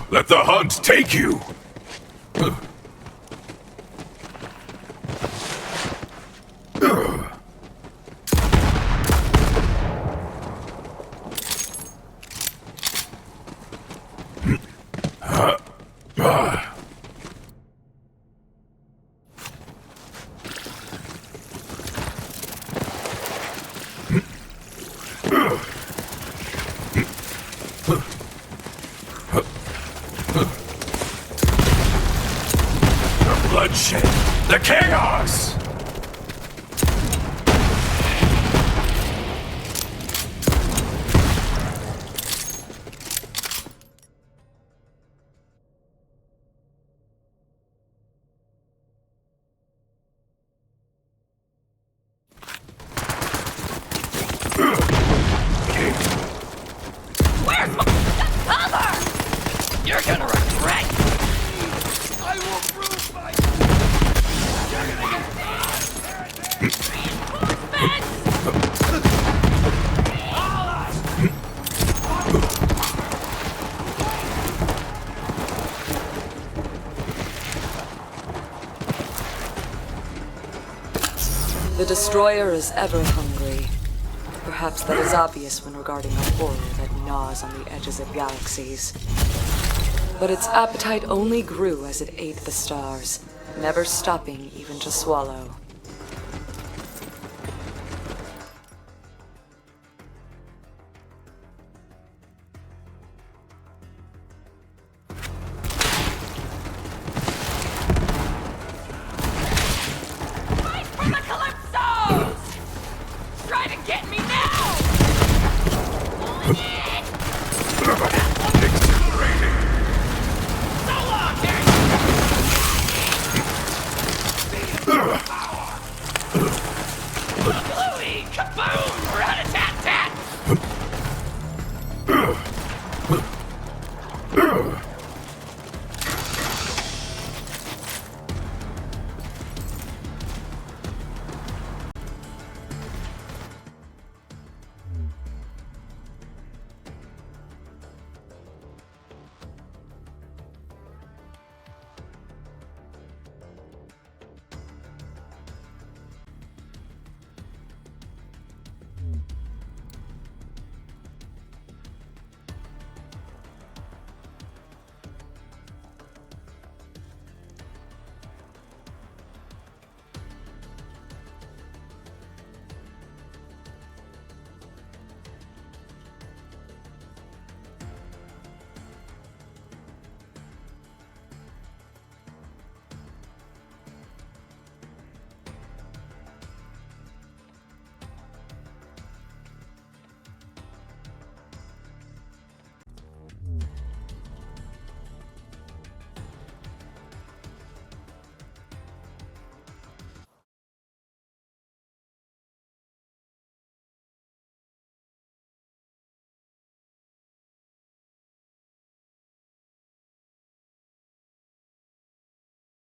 Let the hunt take you! The bloodshed! The chaos! Where's my cover? You're gonna regret. I will prove my. You're gonna get The Destroyer is ever hungry. Perhaps that is obvious when regarding a horror that gnaws on the edges of galaxies. But its appetite only grew as it ate the stars, never stopping even to swallow. fight for the Calypsos! Try to get me now! So long, Bluey! Kaboom! Rat-a-tat-tat!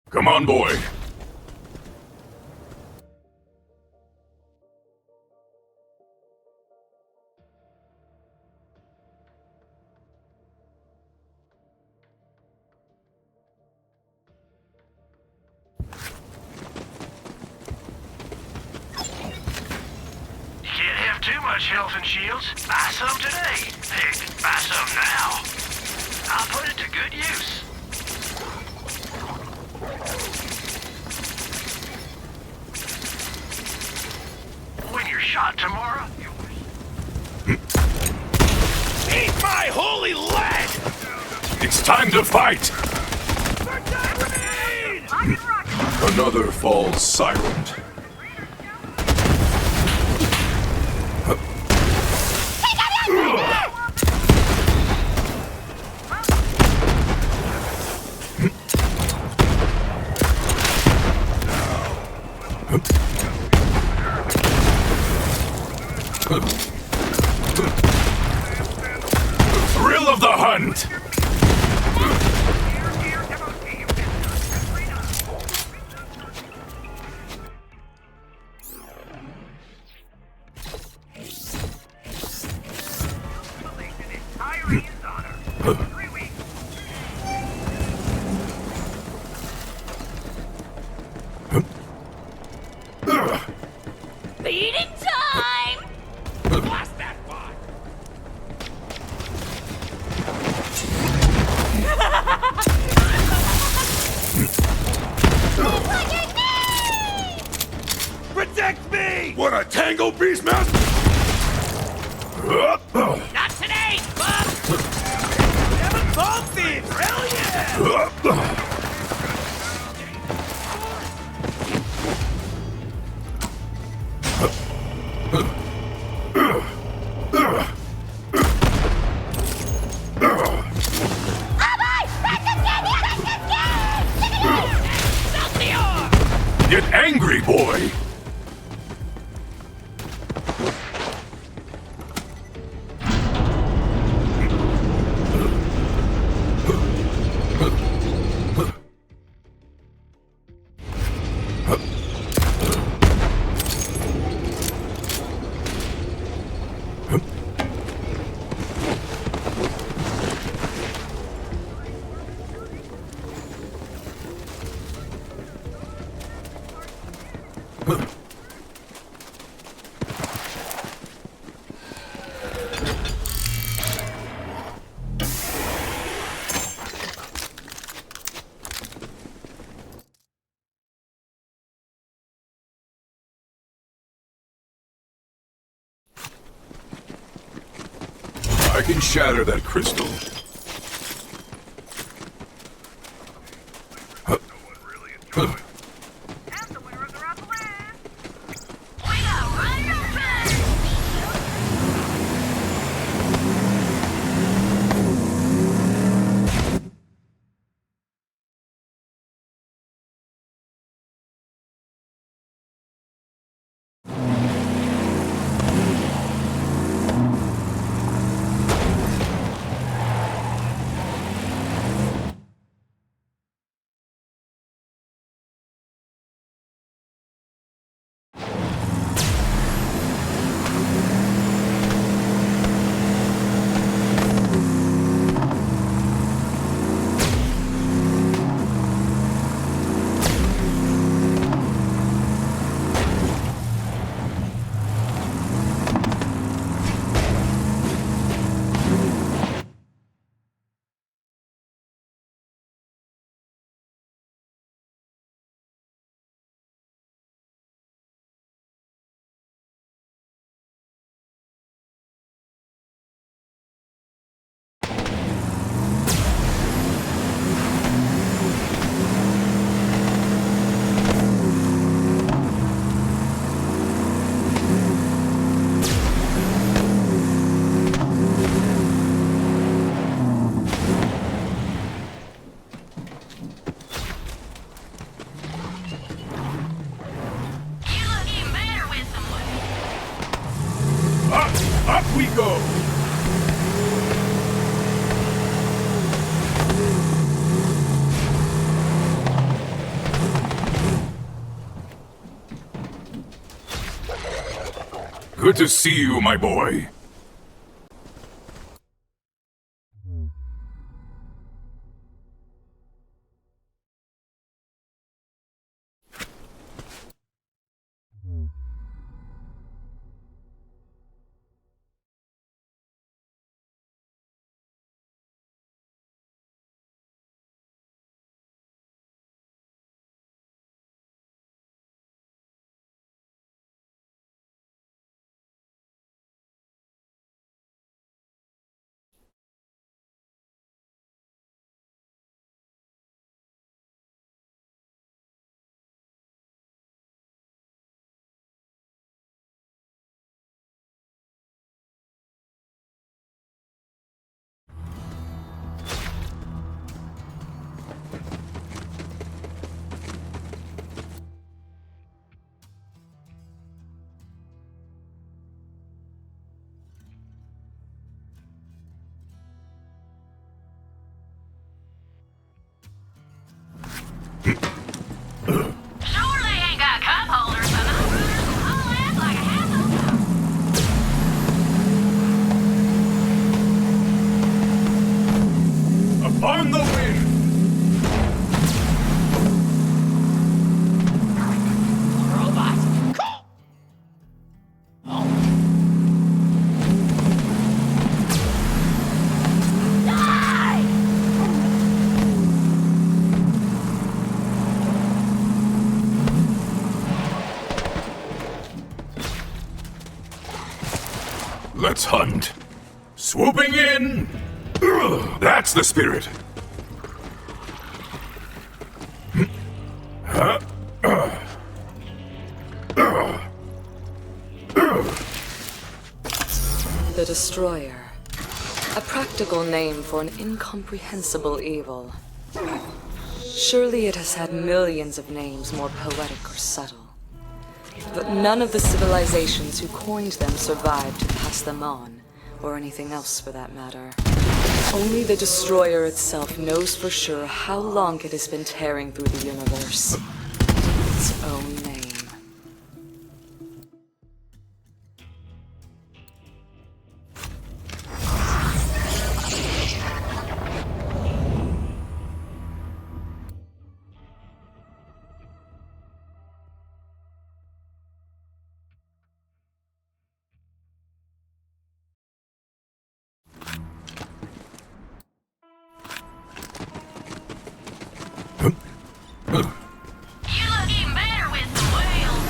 Come on, boy. You can't have too much health and shields. Buy some today. Heck, buy some now. I'll put it to good use. When you're shot tomorrow, Eat my holy lead! It's time to fight! Another falls silent. Thrill of the hunt! go, Beastmaster! Not today, bub! Never ball thieves! Hell yeah! Get angry, boy! I can shatter that crystal. And the winner of the round wins! Up we go! Good to see you, my boy. On the wing! Robot! Die! let's hunt. Swooping in! That's the spirit! The Destroyer. A practical name for an incomprehensible evil. Surely it has had millions of names more poetic or subtle. But none of the civilizations who coined them survived to pass them on, or anything else for that matter. Only the Destroyer itself knows for sure how long it has been tearing through the universe. Its own name. You look even better with the whales.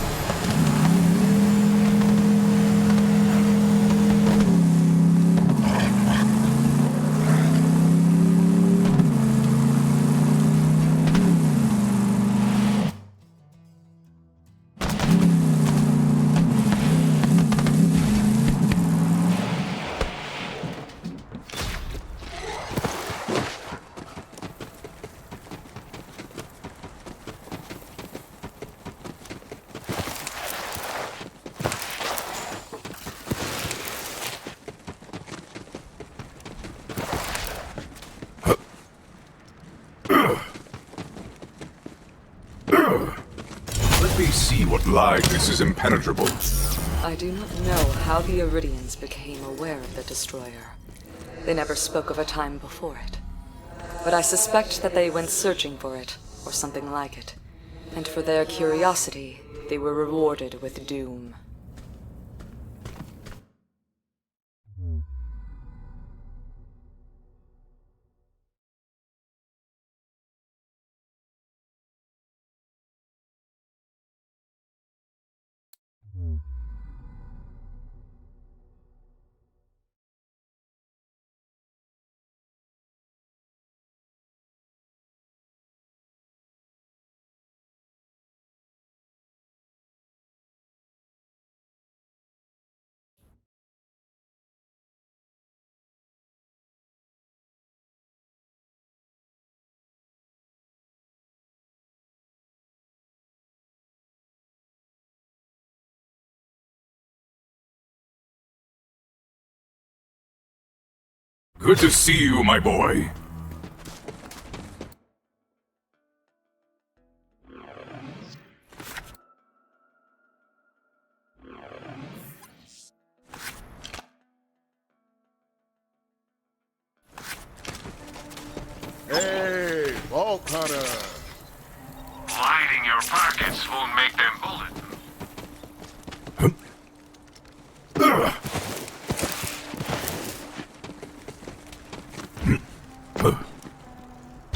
Let me see what lies this is impenetrable. I do not know how the Iridians became aware of the Destroyer. They never spoke of a time before it. But I suspect that they went searching for it, or something like it. And for their curiosity, they were rewarded with doom. Good to see you, my boy. Hey, Vault Hunter! Lining your pockets won't make them bullet.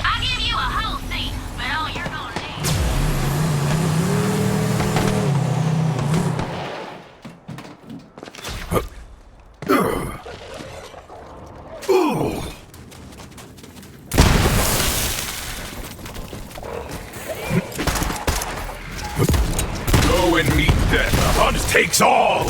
I'll give you a whole seat, but all you're gonna need. Go and meet death. The hunt takes all.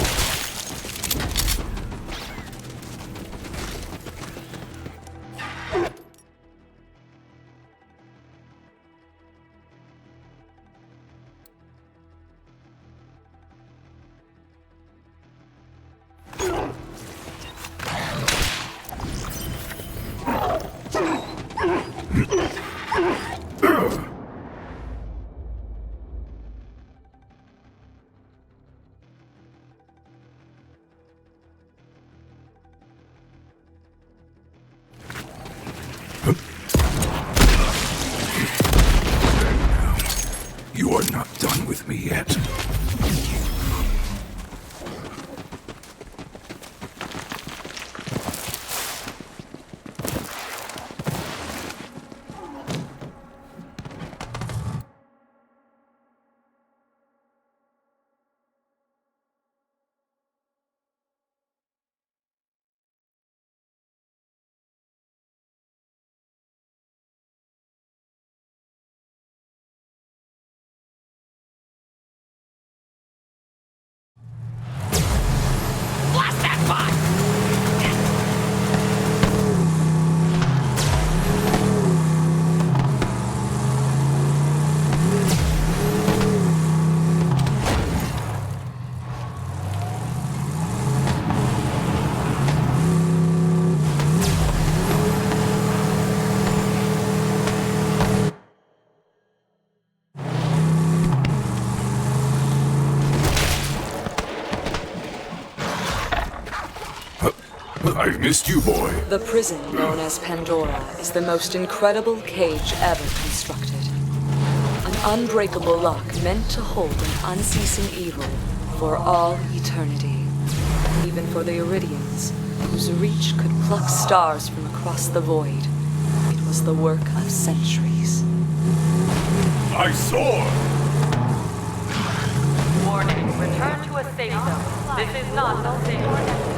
You are not done with me yet. I've missed you, boy. The prison known as Pandora is the most incredible cage ever constructed. An unbreakable lock meant to hold an unceasing evil for all eternity. Even for the Iridians, whose reach could pluck stars from across the void. It was the work of centuries. My sword! Warning, return to a safe zone. This is not a safe zone.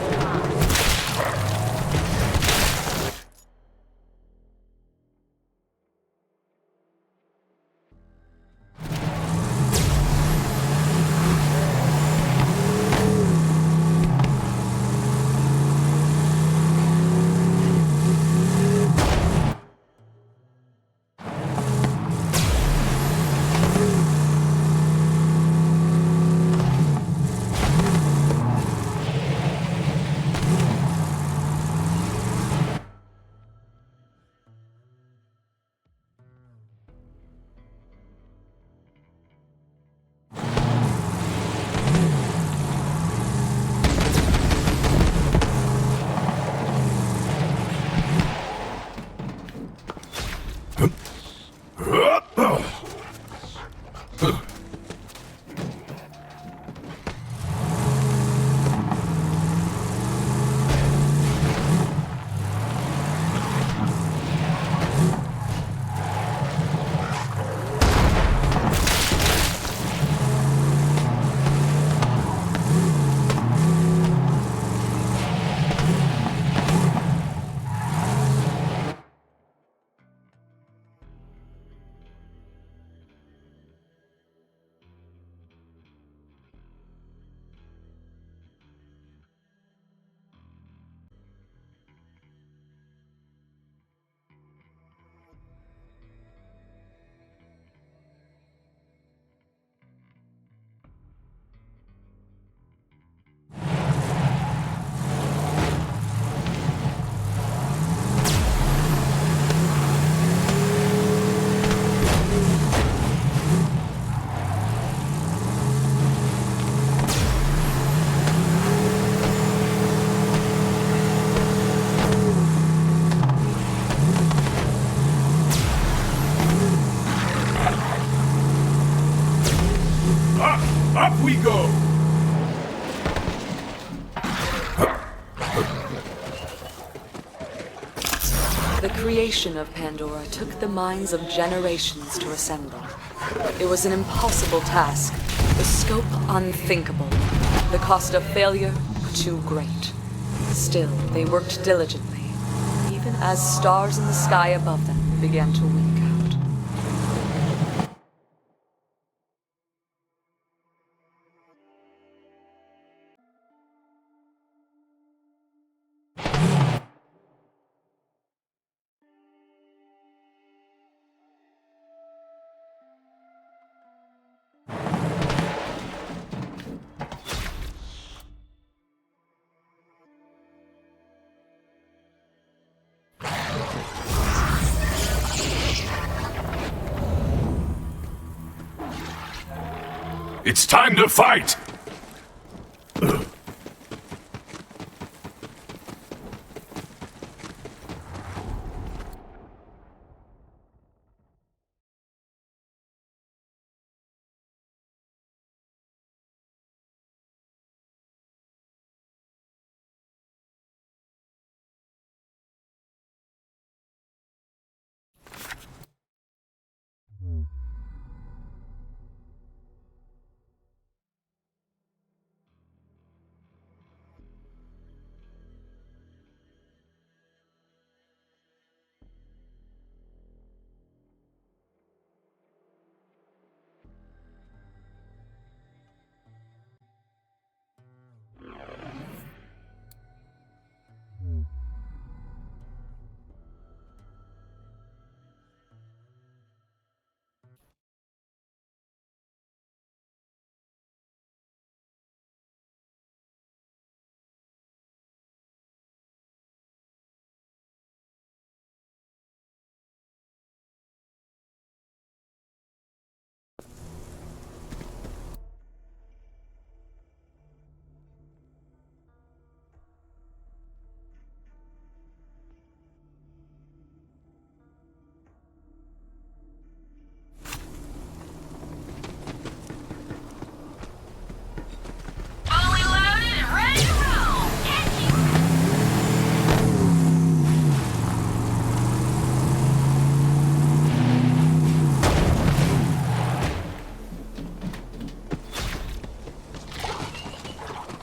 Up we go! The creation of Pandora took the minds of generations to assemble. It was an impossible task, the scope unthinkable, the cost of failure too great. Still, they worked diligently, even as stars in the sky above them began to wink out. It's time to fight!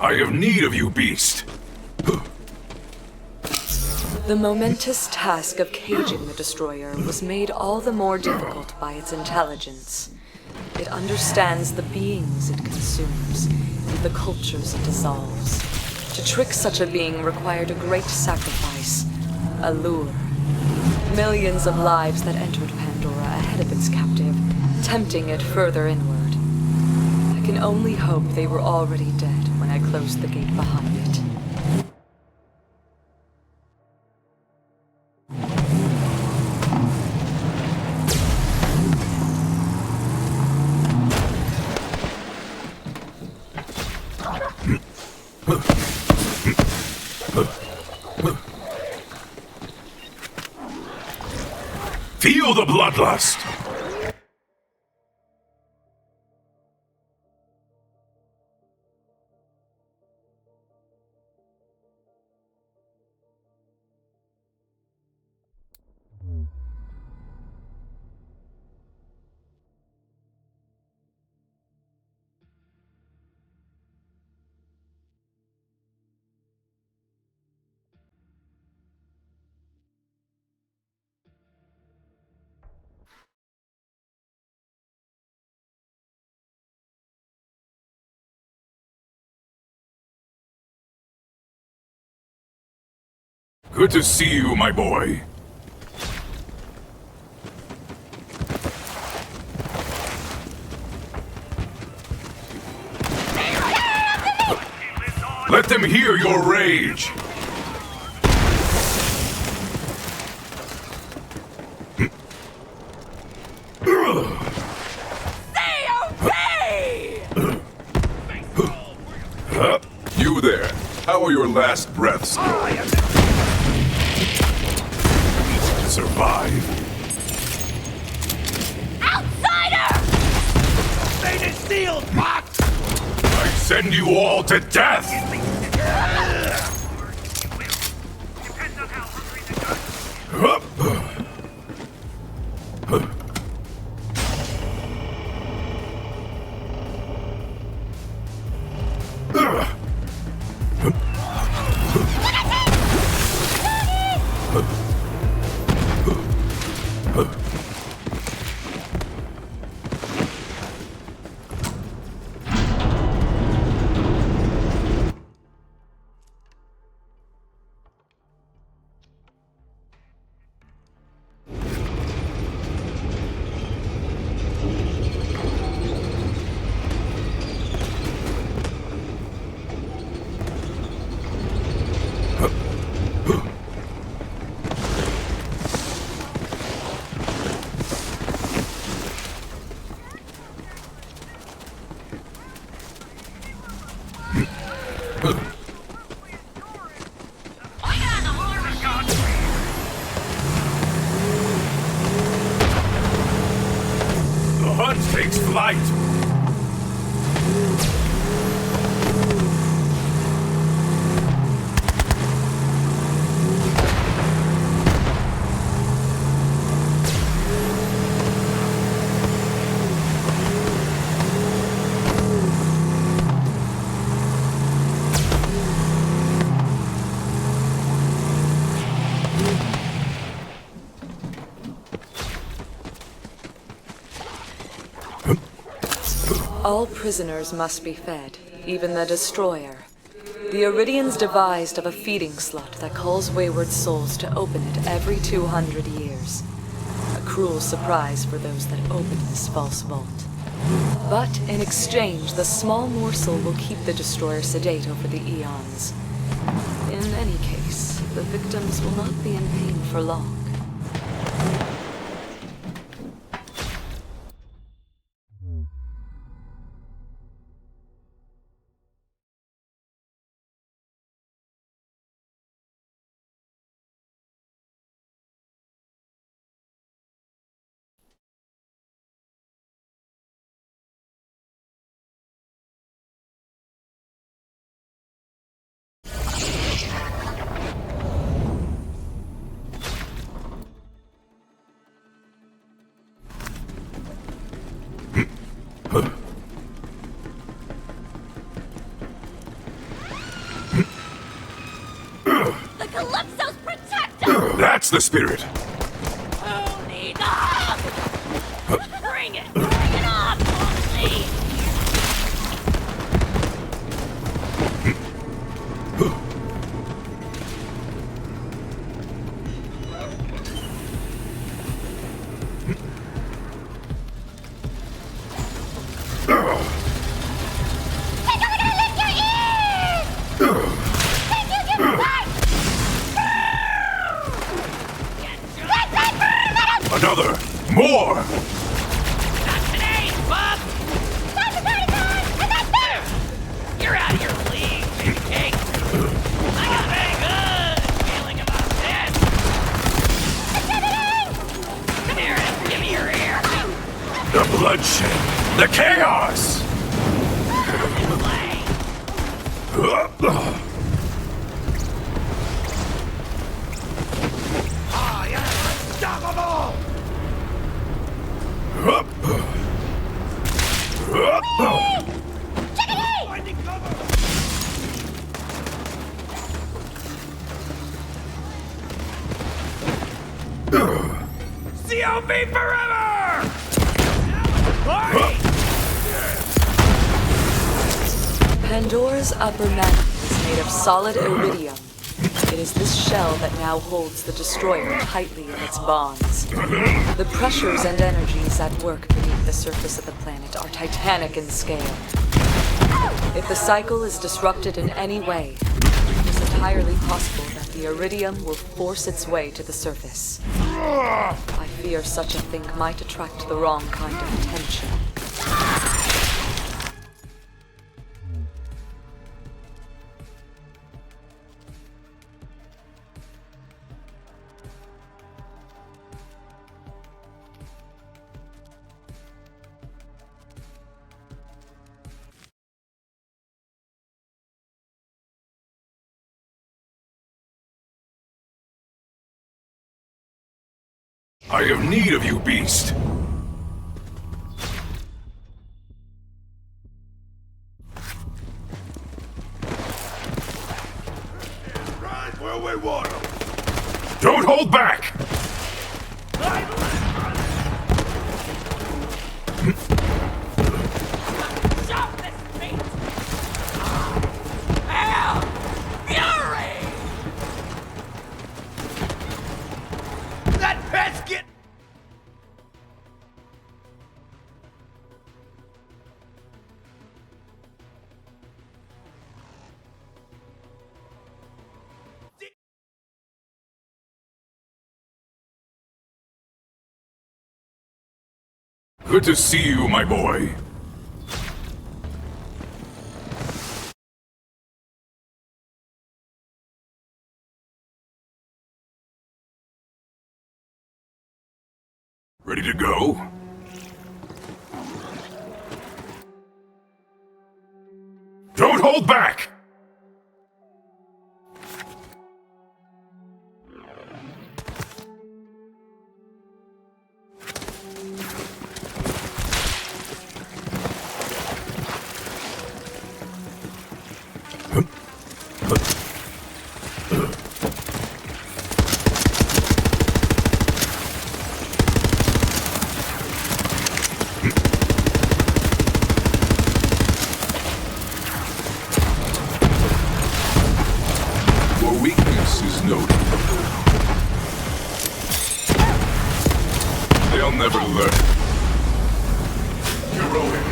I have need of you, beast. The momentous task of caging the destroyer was made all the more difficult by its intelligence. It understands the beings it consumes and the cultures it dissolves. To trick such a being required a great sacrifice, a lure. Millions of lives that entered Pandora ahead of its captive, tempting it further inward. I can only hope they were already dead when I closed the gate behind it. Feel the bloodlust! Good to see you, my boy. Let them hear your rage! Say okay! You there. How are your last breaths going? Survive. Outsider! Fate is sealed, Fox! I send you all to death! The hunt takes flight! All prisoners must be fed, even the destroyer. The Iridians devised of a feeding slot that calls wayward souls to open it every 200 years. A cruel surprise for those that open this false vault. But in exchange, the small morsel will keep the destroyer sedate over the eons. In any case, the victims will not be in pain for long. That's the spirit. Who needs a hug? Bring it! Bring it on, Foxy! Another! More! Not today, bub! You're out of your league, baby cake! I got a very good feeling about this! Come here and give me your ear! The bloodshed! The chaos! Ah, you're unstoppable! Finding cover! COB forever! Party! Pandora's upper mantle is made of solid iridium. It is this shell that now holds the destroyer tightly in its bonds. The pressures and energies at work beneath the surface of the planet are titanic in scale. If the cycle is disrupted in any way, it is entirely possible that the iridium will force its way to the surface. I fear such a thing might attract the wrong kind of attention. I have need of you, beast! Right where we want 'em. Don't hold back! Stop this beat! Hell! Fury! That pet's get... Good to see you, my boy. Ready to go? Don't hold back! Your weakness is noted. They'll never learn. Heroic.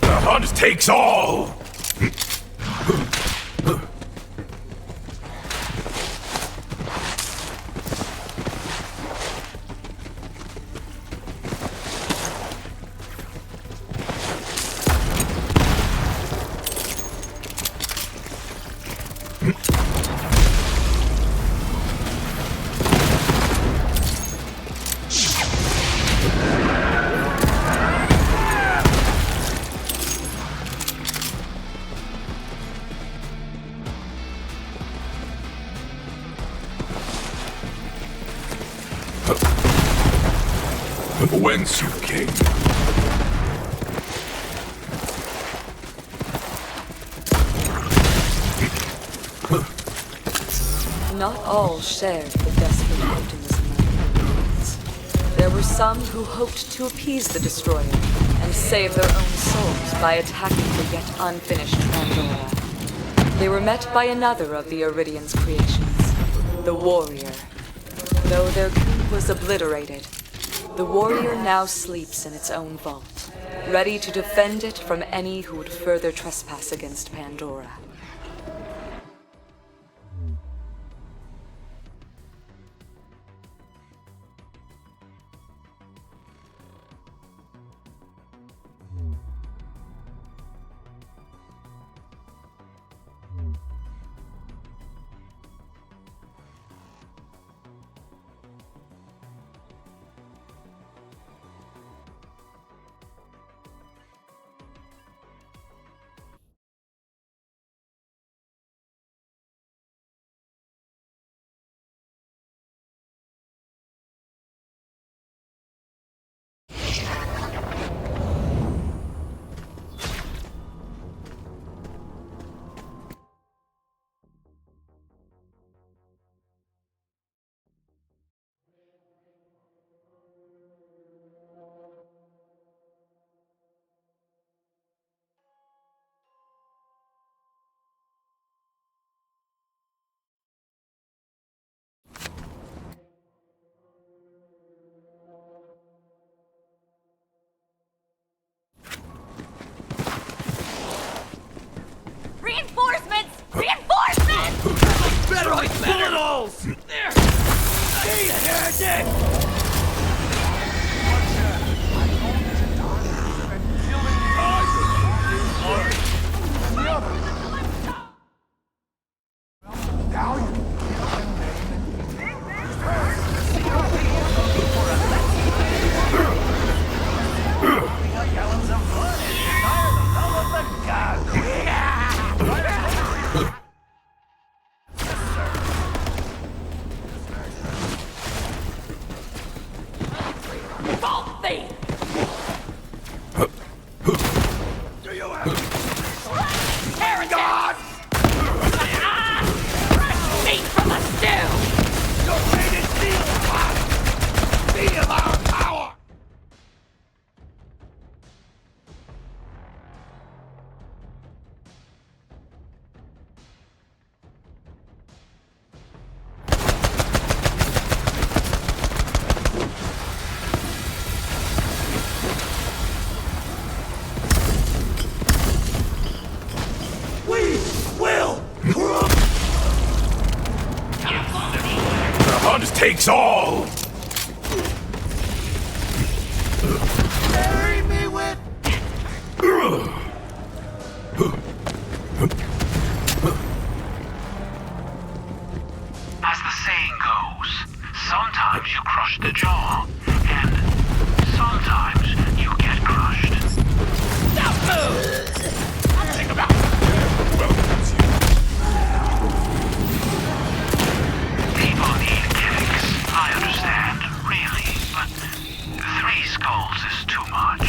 The hunt takes all! Whence you came. Not all shared the desperate optimism of the Indians. There were some who hoped to appease the Destroyer and save their own souls by attacking the yet unfinished Pandora. They were met by another of the Iridian's creations, the Warrior. Though their coup was obliterated, the Warrior now sleeps in its own vault, ready to defend it from any who would further trespass against Pandora. Reinforcements! Reinforcements! Better with bullet there! Hey, heretic! Takes all! Bury me with... As the saying goes, sometimes you crush the jaw, and sometimes you get crushed. Don't move! I'll think about it. People need kicks. I understand, really, but 3 skulls is too much.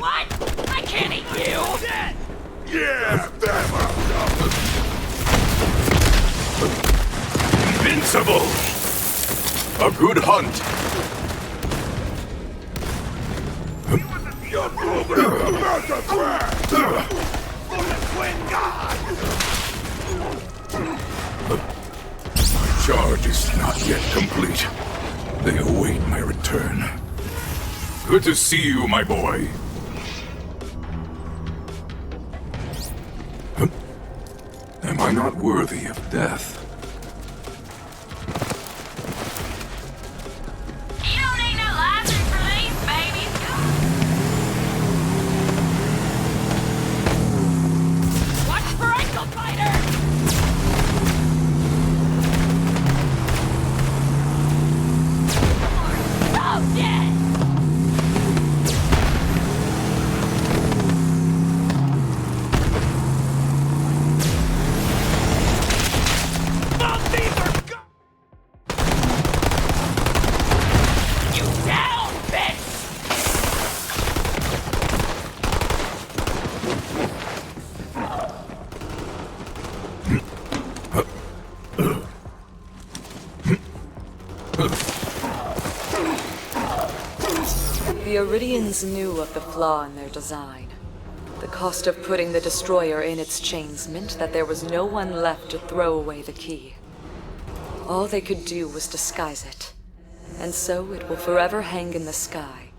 What? I can't eat you! Yeah, that Invincible! A good hunt! Your program about to crash! For the twin god! My charge is not yet complete. They await my return. Good to see you, my boy. Am I not worthy of death? You don't need no license for these babies. fighter! Oh, dead! You down, bitch! The Iridians knew of the flaw in their design. The cost of putting the destroyer in its chains meant that there was no one left to throw away the key. All they could do was disguise it. And so it will forever hang in the sky.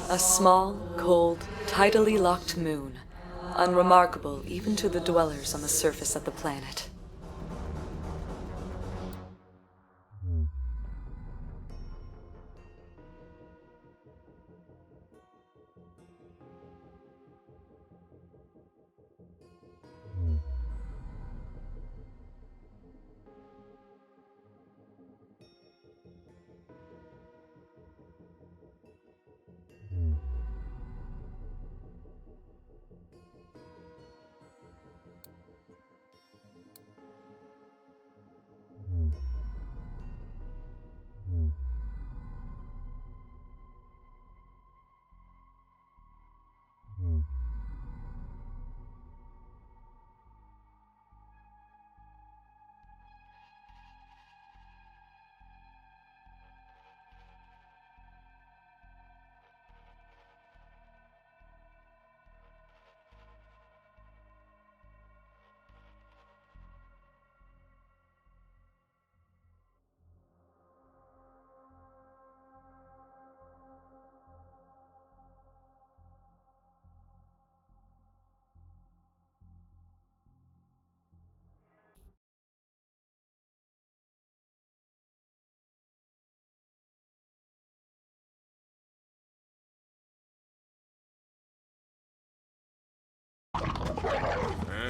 A small, cold, tidally locked moon, unremarkable even to the dwellers on the surface of the planet.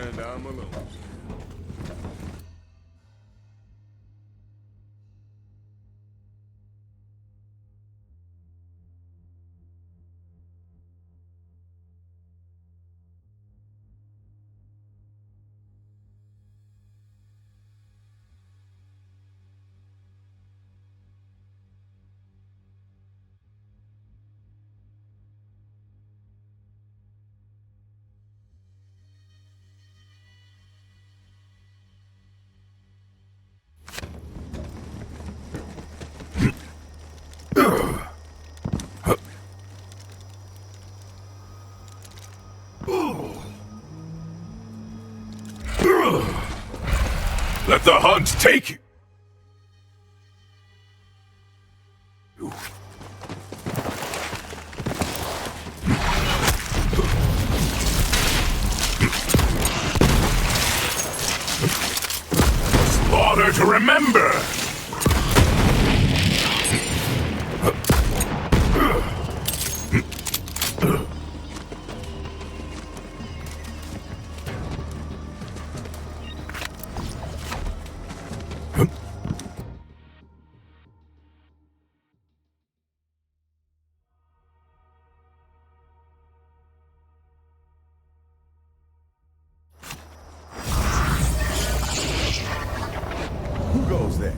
And I'm alone. Let the hunt take you! Slaughter to remember! Who goes there?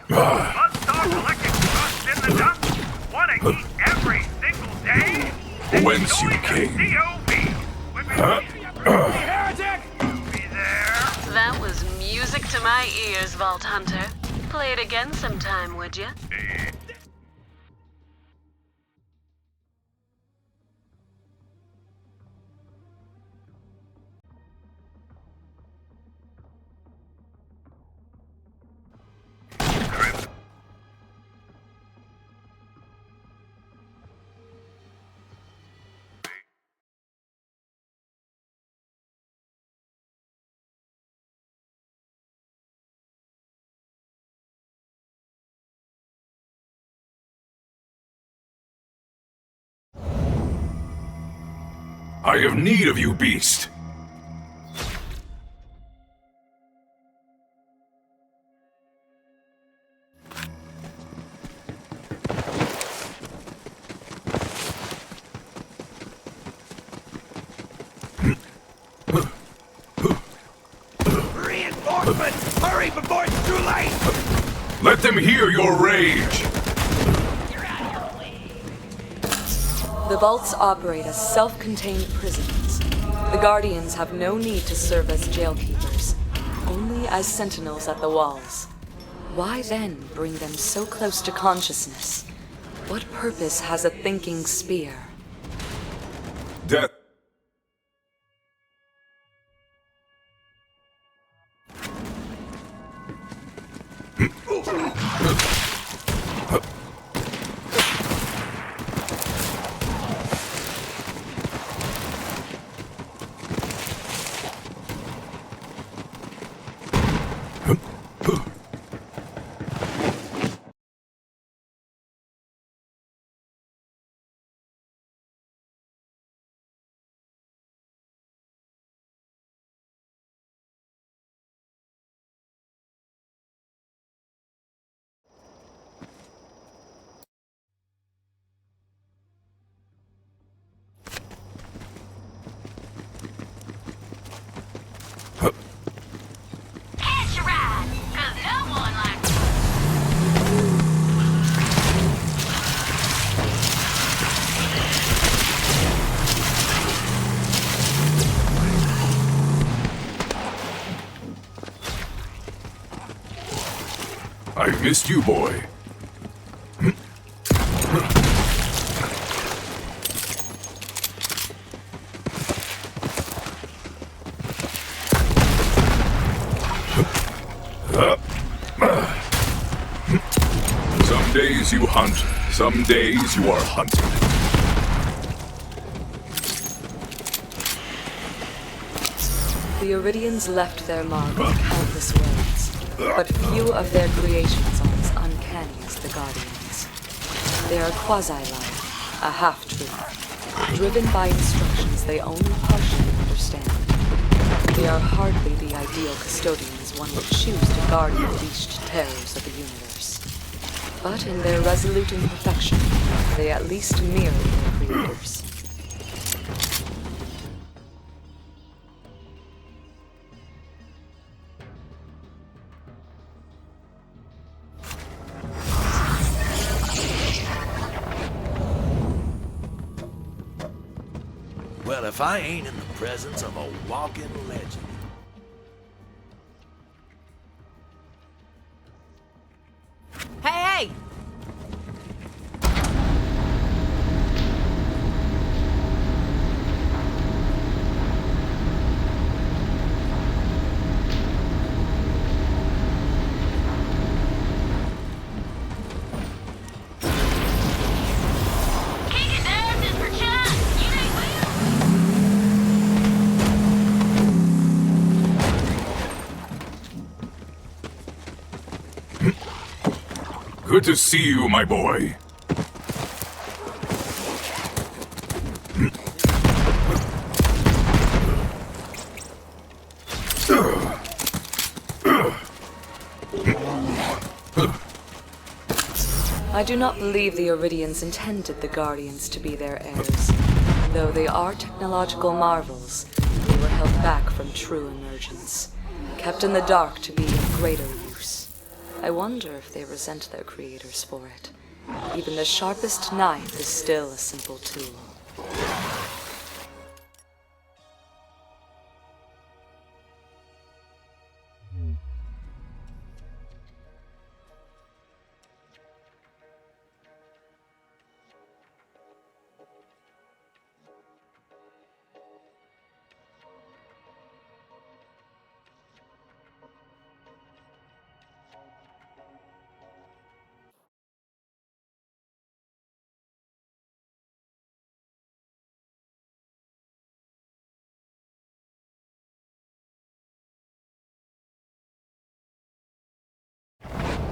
Let's start collecting dust in the dust. Want to eat every single day? Whence you Join the came. COV. Heretic! Be there. That was music to my ears, Vault Hunter. Play it again sometime, would you? I have need of you, beast. Reinforcements! Hurry before it's too late! Let them hear your rage. The vaults operate as self-contained prisons. The Guardians have no need to serve as jailkeepers, only as sentinels at the walls. Why then bring them so close to consciousness? What purpose has a thinking spear? Death. Catch a ride, 'cause no one likes I missed you, boy. Some days you hunt, some days you are hunted. The Iridians left their mark in countless worlds, but few of their creations are as uncanny as the Guardians. They are quasi-life, a half-truth, driven by instructions they only partially understand. They are hardly the ideal custodians one would choose to guard the leashed terrors of the universe. But in their resolute imperfection, they at least mirror their creators. Well, if I ain't in the presence of a walking legend. Hey, hey! kick it down just for Chuck. You ain't will. Good to see you, my boy. I do not believe the Iridians intended the Guardians to be their heirs. Though they are technological marvels, they were held back from true emergence, kept in the dark to be of greater use. I wonder if they resent their creators for it. Even the sharpest knife is still a simple tool.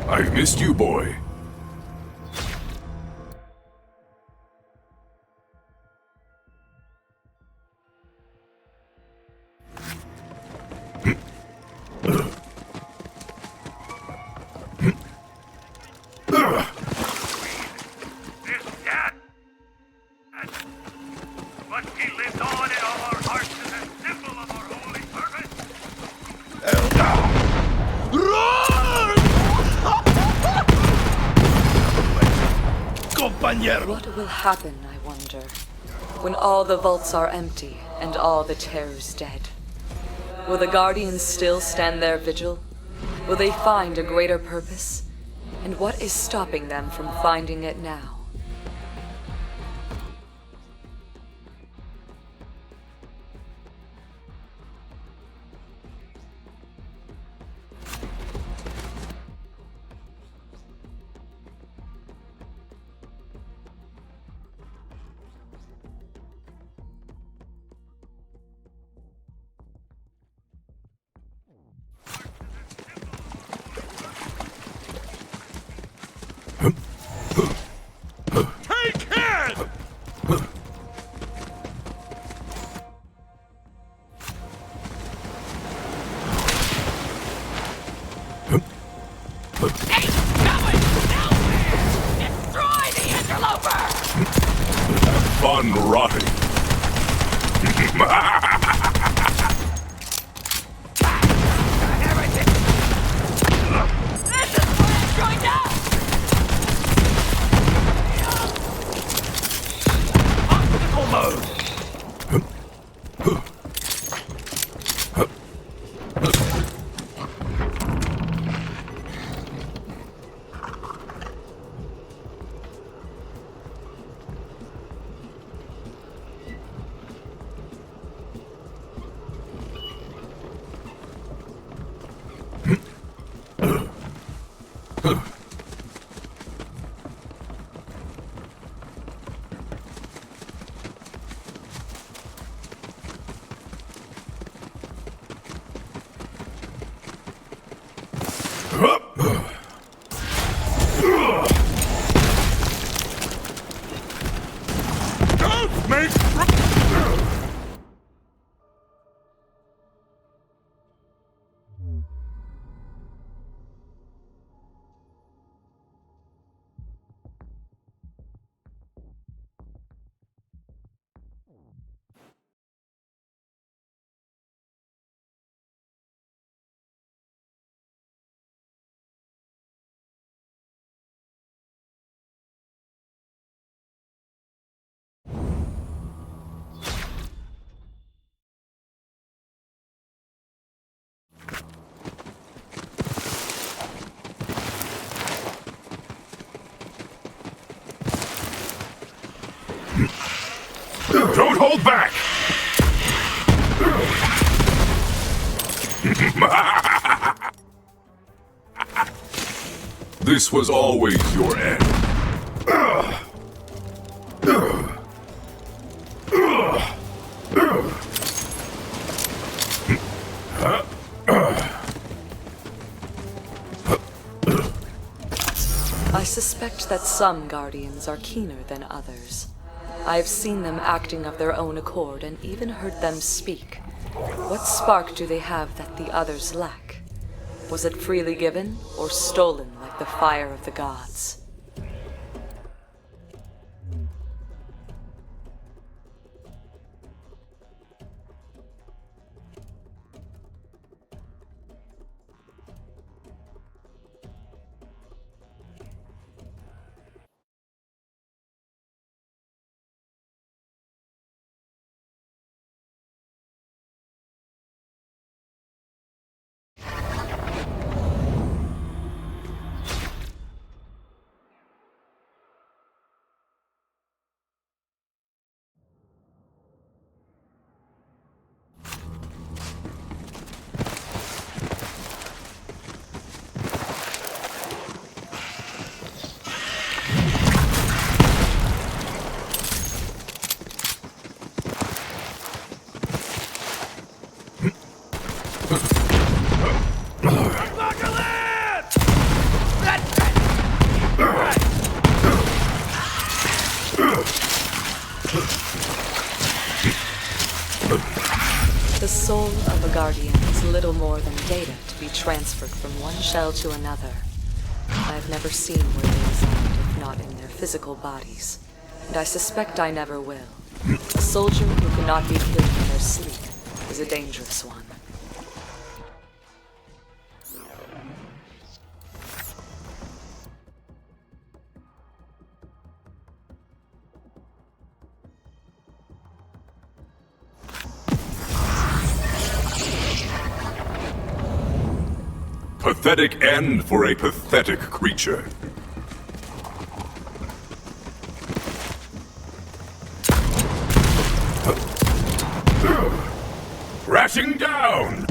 I've missed you, boy. This dad. But he lives on in all our hearts as a symbol of our holy purpose. Compañero! What will happen, I wonder, when all the vaults are empty and all the terrors dead? Will the Guardians still stand their vigil? Will they find a greater purpose? And what is stopping them from finding it now? Fun rotting. Don't hold back! This was always your end. I suspect that some Guardians are keener than others. I've seen them acting of their own accord and even heard them speak. What spark do they have that the others lack? Was it freely given or stolen like the fire of the gods? The soul of a guardian is little more than data to be transferred from one shell to another. I have never seen where they reside, if not in their physical bodies, and I suspect I never will. A soldier who cannot be killed in their sleep is a dangerous one. Pathetic end for a pathetic creature. Crashing down!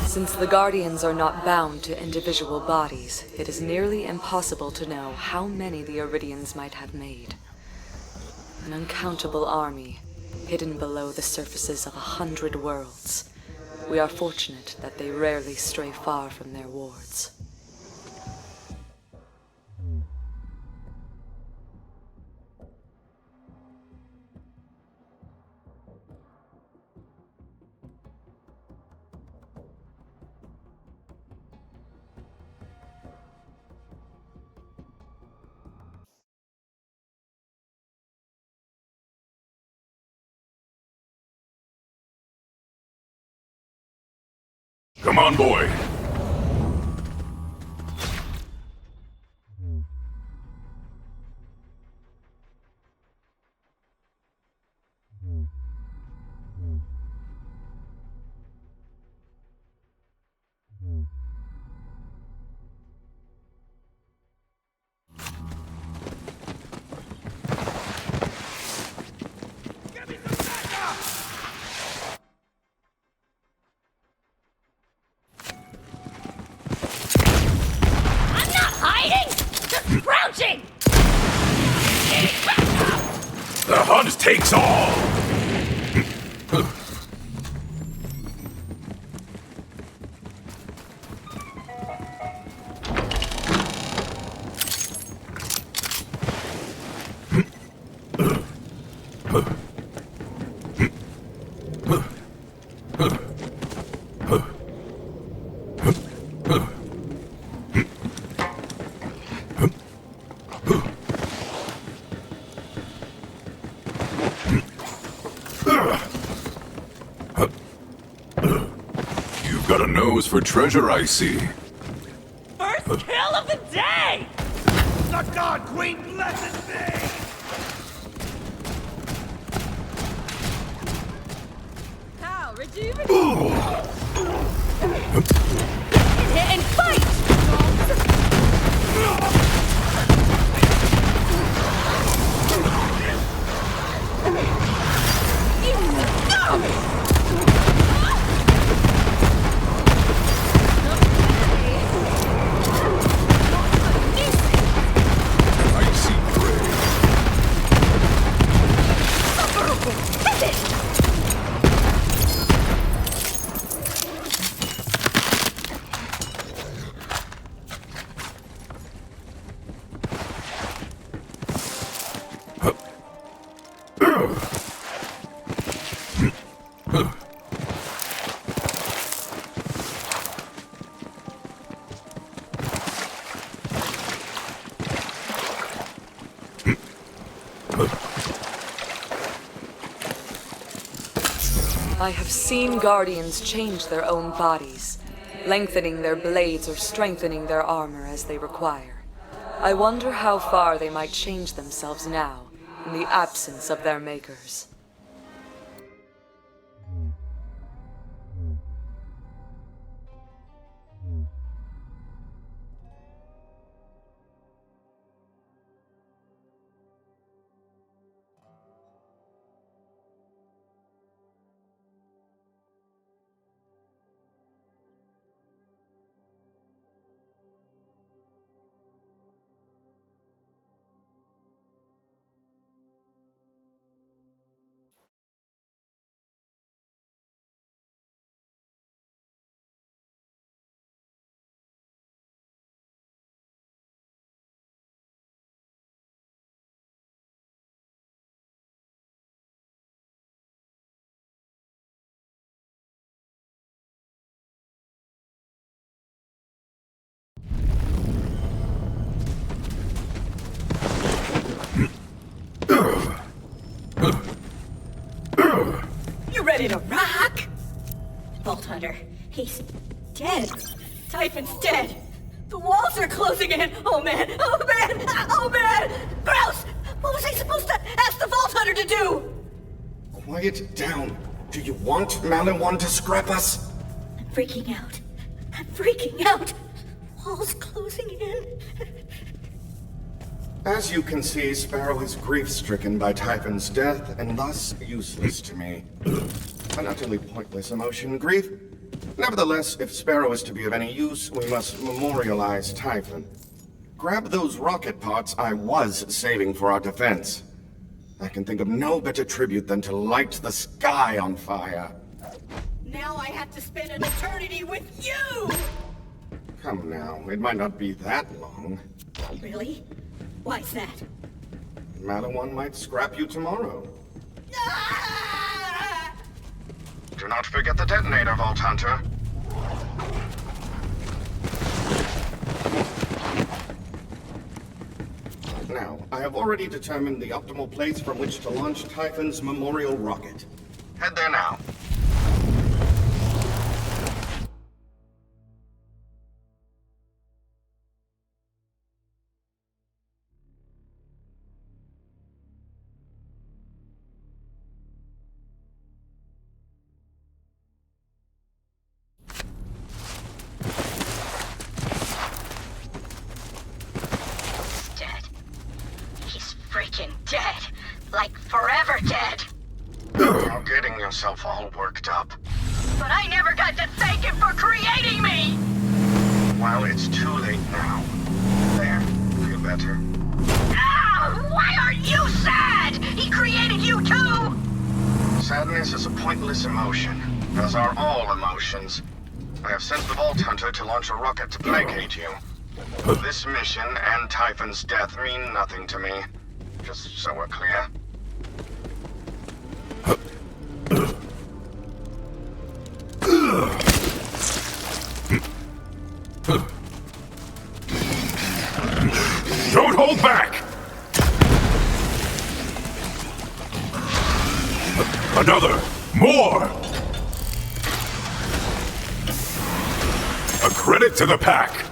Since the Guardians are not bound to individual bodies, it is nearly impossible to know how many the Iridians might have made. An uncountable army, hidden below the surfaces of 100 worlds. We are fortunate that they rarely stray far from their wards. Come on, boy. I'm not hiding! Just crouching! The hunt takes all! You've got a nose for treasure, I see. First kill of the day! The God Queen blesses me! How rejuvenate? Hit and fight! I see prey. I have seen Guardians change their own bodies, lengthening their blades or strengthening their armor as they require. I wonder how far they might change themselves now, in the absence of their makers. He's dead. Typhon's dead. The walls are closing in. Oh man! Oh man! Oh man! Gross! What was I supposed to ask the Vault Hunter to do? Quiet down. Do you want Maliwan to scrap us? I'm freaking out. I'm freaking out. Walls closing in. As you can see, Sparrow is grief-stricken by Typhon's death, and thus useless to me. An utterly pointless emotion, grief. Nevertheless, if Sparrow is to be of any use, we must memorialize Typhon. Grab those rocket parts I was saving for our defense. I can think of no better tribute than to light the sky on fire. Now I have to spend an eternity with you! Come now, it might not be that long. Really? Why's that? Maliwan might scrap you tomorrow. Ah! Do not forget the detonator, Vault Hunter. Now, I have already determined the optimal place from which to launch Typhon's memorial rocket. Head there now. Freaking dead. Like forever dead. You're getting yourself all worked up. But I never got to thank him for creating me! Well, it's too late now. There, feel better? Ah, why aren't you sad? He created you too! Sadness is a pointless emotion, as are all emotions. I have sent the Vault Hunter to launch a rocket to placate you. This mission and Typhon's death mean nothing to me. Just so we're clear. Don't hold back! Another! More! A credit to the pack!